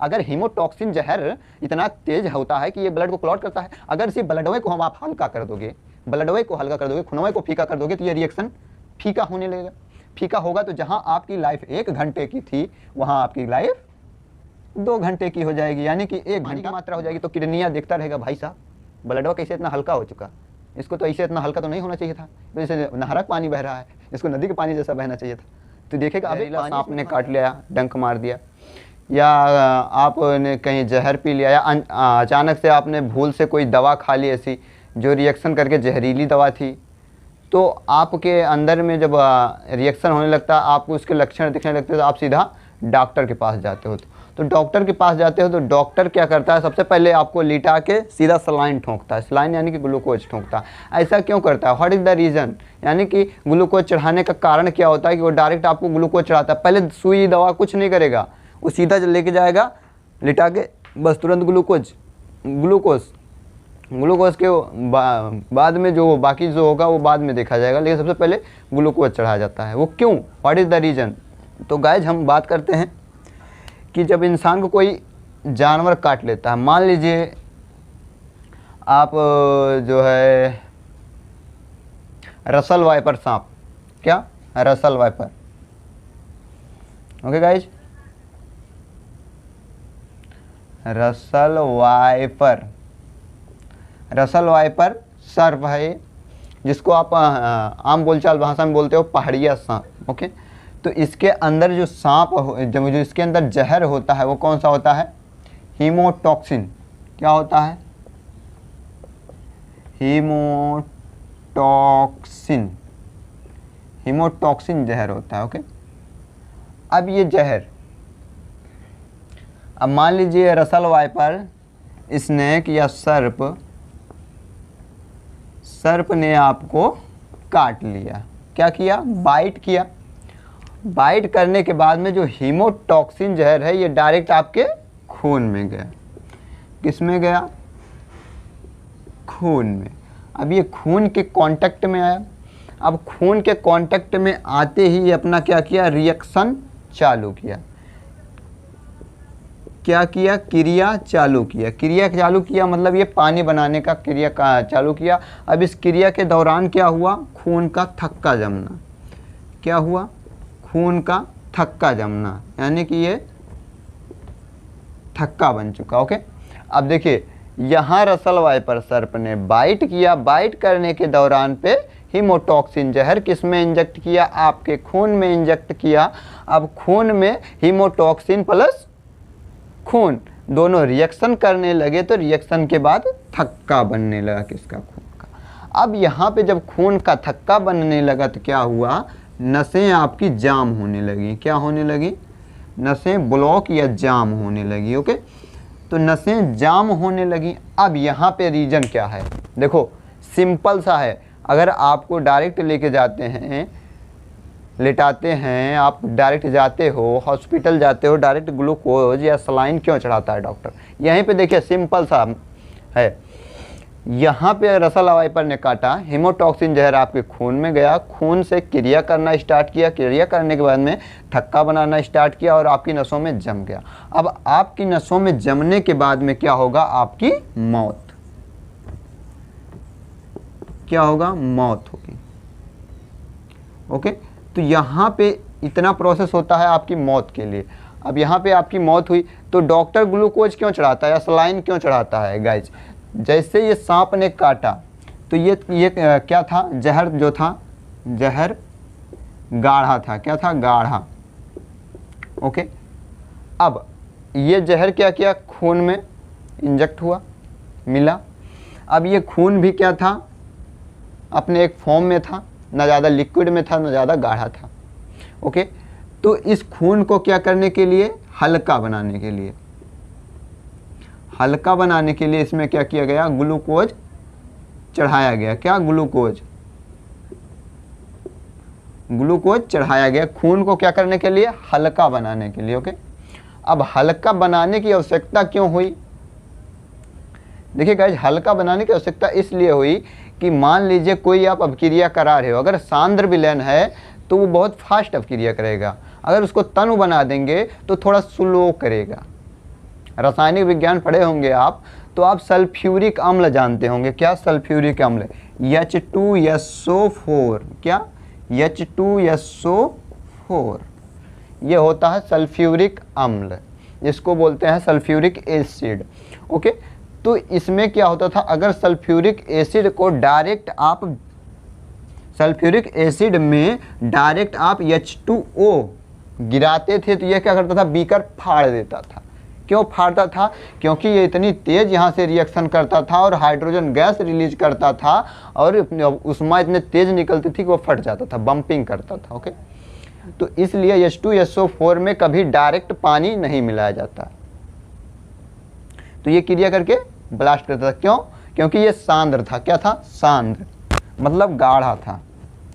अगर हीमोटॉक्सिन जहर इतना तेज होता है कि ये ब्लड को क्लॉट करता है, अगर इसी ब्लडवे को हम आप हल्का कर दोगे, ब्लडवे को हल्का कर दोगे, खूनवे को फीका कर दोगे, तो ये रिएक्शन फीका होने लगेगा। फीका होगा तो जहां आपकी लाइफ 1 घंटे की थी वहां आपकी लाइफ 2 घंटे की हो जाएगी, यानी कि 1 घंटे की मात्रा हो जाएगी। तो किडनियां देखता रहेगा भाई साहब ब्लडवा कैसे इतना हल्का हो चुका, इसको तो ऐसे इतना हल्का तो नहीं होना चाहिए था, तो जैसे नहरक पानी बह रहा है, इसको नदी के पानी जैसा बहना चाहिए था। तो देखेगा अभी सांप ने काट लिया, डंक मार दिया, या आपने कहीं जहर पी लिया, या अचानक से आपने भूल से कोई दवा खा ली ऐसी जो रिएक्शन करके जहरीली दवा थी, तो आपके अंदर में जब रिएक्शन होने लगता है, आपको उसके लक्षण दिखने लगते हैं, तो आप सीधा डॉक्टर के पास जाते हो। तो डॉक्टर के पास जाते हो तो डॉक्टर क्या करता है, सबसे पहले आपको लिटा के सीधा सलाइन ठोंकता है। सलाइन यानी कि ग्लूकोज ठोंकता है। ऐसा क्यों करता है, व्हाट इज़ द रीज़न, यानी कि ग्लूकोज चढ़ाने का कारण क्या होता है कि वो डायरेक्ट आपको ग्लूकोज चढ़ाता है। पहले सुई दवा कुछ नहीं करेगा, वो सीधा लेके जाएगा लिटा के, बस तुरंत ग्लूकोज के बाद में जो बाकी जो होगा वो बाद में देखा जाएगा, लेकिन सबसे पहले ग्लूकोज चढ़ाया जाता है। वो क्यों, व्हाट इज़ द रीज़न। तो गाइज हम बात करते हैं कि जब इंसान को कोई जानवर काट लेता है, मान लीजिए आप जो है रसल वाइपर सांप, क्या Russell viper, okay guys, Russell viper सर्प है, जिसको आप आम बोलचाल भाषा में बोलते हो पहाड़िया सांप। ओके, तो इसके अंदर जो सांप जो इसके अंदर जहर होता है वो कौन सा होता है, हीमोटॉक्सिन। क्या होता है, हीमोटॉक्सिन जहर होता है। ओके, अब ये जहर, अब मान लीजिए रसल वाइपर, स्नेक या सर्प ने आपको काट लिया, क्या किया, बाइट किया। बाइट करने के बाद में जो हीमोटॉक्सिन जहर है ये डायरेक्ट आपके खून में गया। किस में गया, खून में। अब ये खून के कांटेक्ट में आया। अब खून के कांटेक्ट में आते ही अपना क्या किया, रिएक्शन चालू किया। क्या किया, क्रिया चालू किया। क्रिया चालू किया मतलब ये पानी बनाने का क्रिया चालू किया। अब इस क्रिया के दौरान क्या हुआ, खून का थक्का जमना। क्या हुआ, खून का थक्का जमना, यानी कि ये थक्का बन चुका। ओके, अब देखिए यहाँ रसल वाइपर सर्प ने बाइट किया। बाइट करने के दौरान पे हीमोटॉक्सिन जहर किस में इंजेक्ट किया, आपके खून में इंजेक्ट किया। अब खून में हीमोटॉक्सिन प्लस खून दोनों रिएक्शन करने लगे, तो रिएक्शन के बाद थक्का बनने लगा किसका, खून का। अब यहाँ पे जब खून का थक्का बनने लगा तो क्या हुआ, नसें आपकी जाम होने लगी। क्या होने लगी, नसें ब्लॉक या जाम होने लगी। ओके, तो नसें जाम होने लगी। अब यहाँ पे रीजन क्या है, देखो सिंपल सा है। अगर आपको डायरेक्ट लेके जाते हैं, लेटाते हैं, आप डायरेक्ट जाते हो हॉस्पिटल जाते हो, डायरेक्ट ग्लूकोज या सलाइन क्यों चढ़ाता है डॉक्टर, यहीं पे देखिए सिंपल सा है। यहाँ पे रसल वाइपर ने काटा, हीमोटॉक्सिन जहर आपके खून में गया, खून से क्रिया करना स्टार्ट किया, क्रिया करने के बाद में थक्का बनाना स्टार्ट किया और आपकी नसों में जम गया। अब आपकी नसों में जमने के बाद में क्या होगा, आपकी मौत। क्या होगा, मौत होगी। ओके, तो यहाँ पे इतना प्रोसेस होता है आपकी मौत के लिए। अब यहाँ पे आपकी मौत हुई तो डॉक्टर ग्लूकोज क्यों चढ़ाता है या सलाइन क्यों चढ़ाता है गाइज, जैसे ये सांप ने काटा तो ये क्या था, जहर जो था, जहर गाढ़ा था। क्या था, गाढ़ा। ओके, अब ये जहर क्या किया, खून में इंजेक्ट हुआ, मिला। अब ये खून भी क्या था, अपने एक फॉर्म में था, ना ज़्यादा लिक्विड में था ना ज़्यादा गाढ़ा था। ओके, तो इस खून को क्या करने के लिए, हल्का बनाने के लिए, हल्का बनाने के लिए इसमें क्या किया गया, ग्लूकोज चढ़ाया गया। क्या, ग्लूकोज चढ़ाया गया खून को क्या करने के लिए, हल्का बनाने के लिए। ओके, अब हल्का बनाने की आवश्यकता क्यों हुई, देखिए गाइज, हल्का बनाने की आवश्यकता इसलिए हुई कि मान लीजिए कोई आप अपक्रिया करा रहे हो, अगर सांद्र विलयन है तो वो बहुत फास्ट अपक्रिया करेगा, अगर उसको तनु बना देंगे तो थोड़ा स्लो करेगा। रासायनिक विज्ञान पढ़े होंगे आप, तो आप सल्फ्यूरिक अम्ल जानते होंगे। क्या सल्फ्यूरिक अम्ल? H2SO4। क्या? H2SO4, ये होता है सल्फ्यूरिक अम्ल, जिसको बोलते हैं सल्फ्यूरिक एसिड। ओके, तो इसमें क्या होता था, अगर सल्फ्यूरिक एसिड को डायरेक्ट आप सल्फ्यूरिक एसिड में डायरेक्ट आप H2O गिराते थे तो यह क्या करता था, बीकर फाड़ देता था। क्यों फाड़ता था? क्योंकि ये इतनी तेज़ यहाँ से रिएक्शन करता था और हाइड्रोजन गैस रिलीज करता था और उष्मा इतने तेज़ निकलती थी कि वो फट जाता था, बम्पिंग करता था। ओके, तो इसलिए H2SO4 में कभी डायरेक्ट पानी नहीं मिलाया जाता, तो ये क्रिया करके ब्लास्ट करता था। क्यों? क्योंकि ये सांद्र था। क्या था? सांद्र, मतलब गाढ़ा था।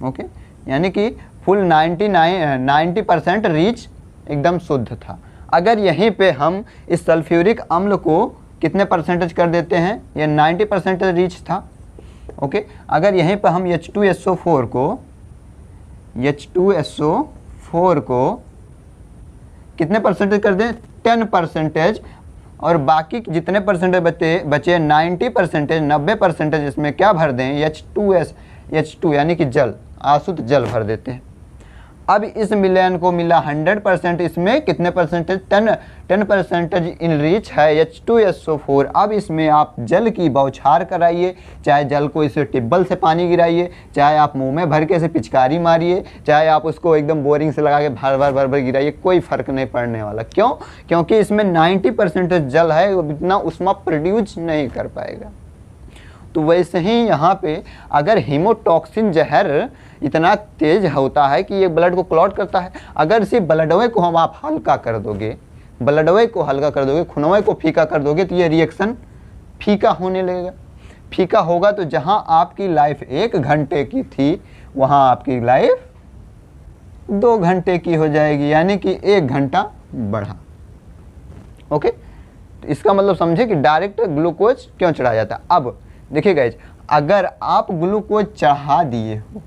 ओके, यानी कि फुल 90% रीच एकदम शुद्ध था। अगर यहीं पे हम इस सल्फ्यूरिक अम्ल को कितने परसेंटेज कर देते हैं, ये 90% रीच था। ओके, अगर यहीं पर हम H2SO4 को कितने परसेंटेज कर दें, 10%, और बाकी जितने परसेंटेज बचे 90% इसमें क्या भर दें, H2 यानी कि जल, आशुद्ध जल भर देते हैं। अब इस मिलान को मिला 100%, इसमें कितने परसेंटेज, 10% इन रीच है H2SO4। अब इसमें आप जल की बौछार कराइए, चाहे जल को इसे टिब्बल से पानी गिराइए, चाहे आप मुंह में भर के इसे पिचकारी मारिए, चाहे आप उसको एकदम बोरिंग से लगा के भर भर गिराइए, कोई फर्क नहीं पड़ने वाला। क्यों? क्योंकि इसमें 90% जल है, वो इतना उष्मा प्रोड्यूस नहीं कर पाएगा। तो वैसे ही यहाँ पे अगर हीमोटॉक्सिन जहर इतना तेज होता है कि ये ब्लड को क्लॉट करता है, अगर इसी ब्लडवे को हम आप हल्का कर दोगे, खुनवे को फीका कर दोगे, तो ये रिएक्शन फीका होने लगेगा। फीका होगा तो जहाँ आपकी लाइफ 1 घंटे की थी, वहाँ आपकी लाइफ 2 घंटे की हो जाएगी, यानी कि 1 घंटा बढ़ा। ओके, तो इसका मतलब समझे कि डायरेक्ट ग्लूकोज क्यों चढ़ाया जाता है। अब देखिए गाइज, अगर आप ग्लूकोज चढ़ा दिए हो,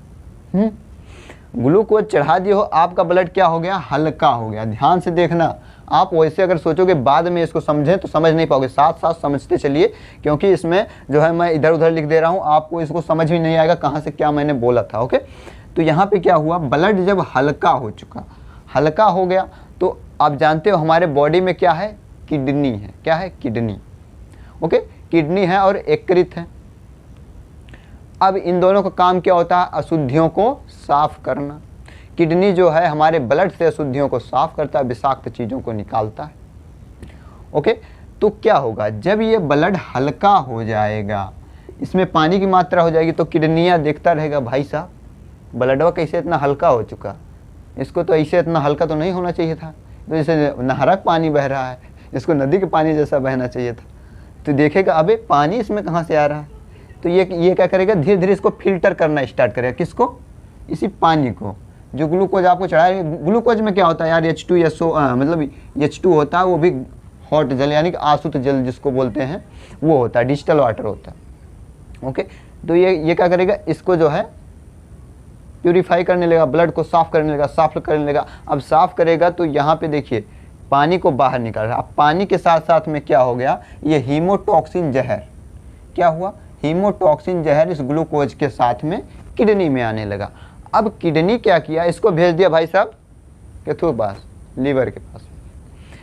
ग्लूकोज चढ़ा दिए हो, आपका ब्लड क्या हो गया, हल्का हो गया। ध्यान से देखना, आप वैसे अगर सोचोगे बाद में इसको समझें तो समझ नहीं पाओगे, साथ साथ समझते चलिए, क्योंकि इसमें जो है मैं इधर उधर लिख दे रहा हूँ, आपको इसको समझ भी नहीं आएगा कहाँ से क्या मैंने बोला था। ओके, तो यहाँ पे क्या हुआ, ब्लड जब हल्का हो चुका, हल्का हो गया, तो आप जानते हो हमारे बॉडी में क्या है, किडनी है। क्या है? किडनी। ओके, किडनी है और यकृत है। अब इन दोनों का काम क्या होता है, अशुद्धियों को साफ करना। किडनी जो है हमारे ब्लड से अशुद्धियों को साफ करता है, विषाक्त चीज़ों को निकालता है। ओके, तो क्या होगा, जब ये ब्लड हल्का हो जाएगा, इसमें पानी की मात्रा हो जाएगी, तो किडनियाँ देखता रहेगा, भाई साहब ब्लडवा कैसे इतना हल्का हो चुका, इसको तो ऐसे इतना हल्का तो नहीं होना चाहिए था, तो जैसे नहरक पानी बह रहा है, इसको नदी के पानी जैसा बहना चाहिए था। तो देखेगा अबे पानी इसमें कहाँ से आ रहा है, तो ये क्या करेगा, धीरे धीरे इसको फिल्टर करना स्टार्ट करेगा। किसको? इसी पानी को, जो ग्लूकोज आपको चढ़ाए। ग्लूकोज में क्या होता है यार, H2SO मतलब H2 होता है, वो भी हॉट जल यानी कि आशुद्ध जल जिसको बोलते हैं, वो होता है, डिस्टिल वाटर होता है। ओके, तो ये क्या करेगा, इसको जो है प्यूरिफाई करने लगेगा, ब्लड को साफ करने लगेगा, साफ करने लगेगा। अब साफ करेगा तो यहाँ पे देखिए पानी को बाहर निकाल रहा है। अब पानी के साथ साथ में क्या हो गया, ये हीमोटॉक्सिन जहर, क्या हुआ, हीमोटॉक्सिन जहर इस ग्लूकोज के साथ में किडनी में आने लगा। अब किडनी क्या किया, इसको भेज दिया भाई साहब किसके पास, लीवर के पास।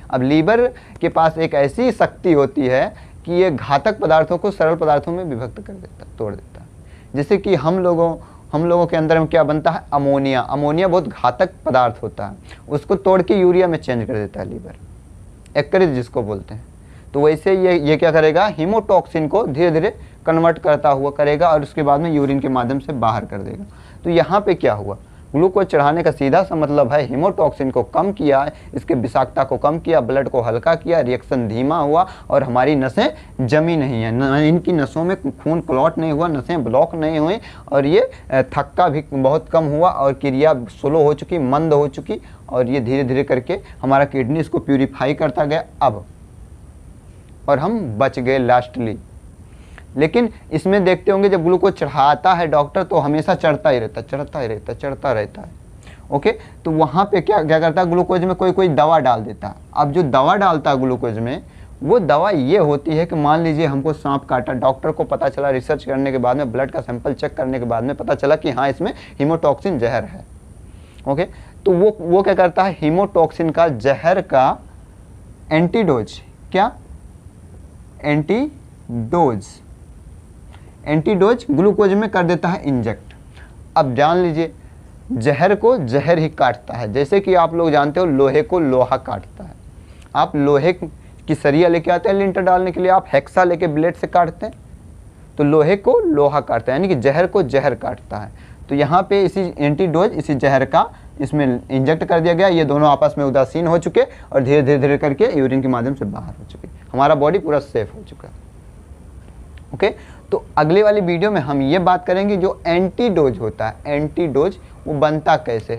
अब लीवर के पास एक ऐसी शक्ति होती है कि ये घातक पदार्थों को सरल पदार्थों में विभक्त कर देता, तोड़ देता है। जैसे कि हम लोगों के अंदर में क्या बनता है, अमोनिया। अमोनिया बहुत घातक पदार्थ होता है, उसको तोड़ के यूरिया में चेंज कर देता है लीवर, यकृत जिसको बोलते हैं। तो वैसे ये क्या करेगा, हीमोटॉक्सिन को धीरे धीरे कन्वर्ट करता हुआ करेगा और उसके बाद में यूरिन के माध्यम से बाहर कर देगा। तो यहाँ पे क्या हुआ, ग्लूकोज चढ़ाने का सीधा सा मतलब है हीमोटॉक्सिन को कम किया, इसके विषाक्तता को कम किया, ब्लड को हल्का किया, रिएक्शन धीमा हुआ और हमारी नसें जमी नहीं है, इनकी नसों में खून क्लॉट नहीं हुआ, नसें ब्लॉक नहीं हुई और ये थक्का भी बहुत कम हुआ और क्रिया स्लो हो चुकी, मंद हो चुकी और ये धीरे धीरे करके हमारा किडनी इसको प्यूरिफाई करता गया। अब और हम बच गए लास्टली। लेकिन इसमें देखते होंगे जब ग्लूकोज चढ़ाता है डॉक्टर तो हमेशा चढ़ता ही रहता है। ओके, तो वहाँ पे क्या करता है, ग्लूकोज में कोई दवा डाल देता है। अब जो दवा डालता है ग्लूकोज में वो दवा ये होती है कि मान लीजिए हमको सांप काटा, डॉक्टर को पता चला रिसर्च करने के बाद में, ब्लड का सैंपल चेक करने के बाद में पता चला कि हाँ इसमें हीमोटॉक्सिन जहर है। ओके, तो वो क्या करता है, हीमोटॉक्सिन का जहर का एंटीडोज, क्या एंटीडोज ग्लूकोज में कर देता है इंजेक्ट। अब जान लीजिए जहर को जहर ही काटता है, जैसे कि आप लोग जानते हो लोहे को लोहा काटता है। आप लोहे की सरिया लेके आते हैं लिंटर डालने के लिए, आप हेक्सा लेके ब्लेड से काटते हैं, तो लोहे को लोहा काटता है, यानी कि जहर को जहर काटता है। तो यहाँ पे इसी एंटीडोज, इसी जहर का इसमें इंजेक्ट कर दिया गया, ये दोनों आपस में उदासीन हो चुके और धीरे धीरे धीरे करके यूरिन के माध्यम से बाहर हो चुके, हमारा बॉडी पूरा सेफ हो चुका है। ओके, तो अगली वाली वीडियो में हम ये बात करेंगे जो एंटीडोज होता है, एंटीडोज वो बनता कैसे है।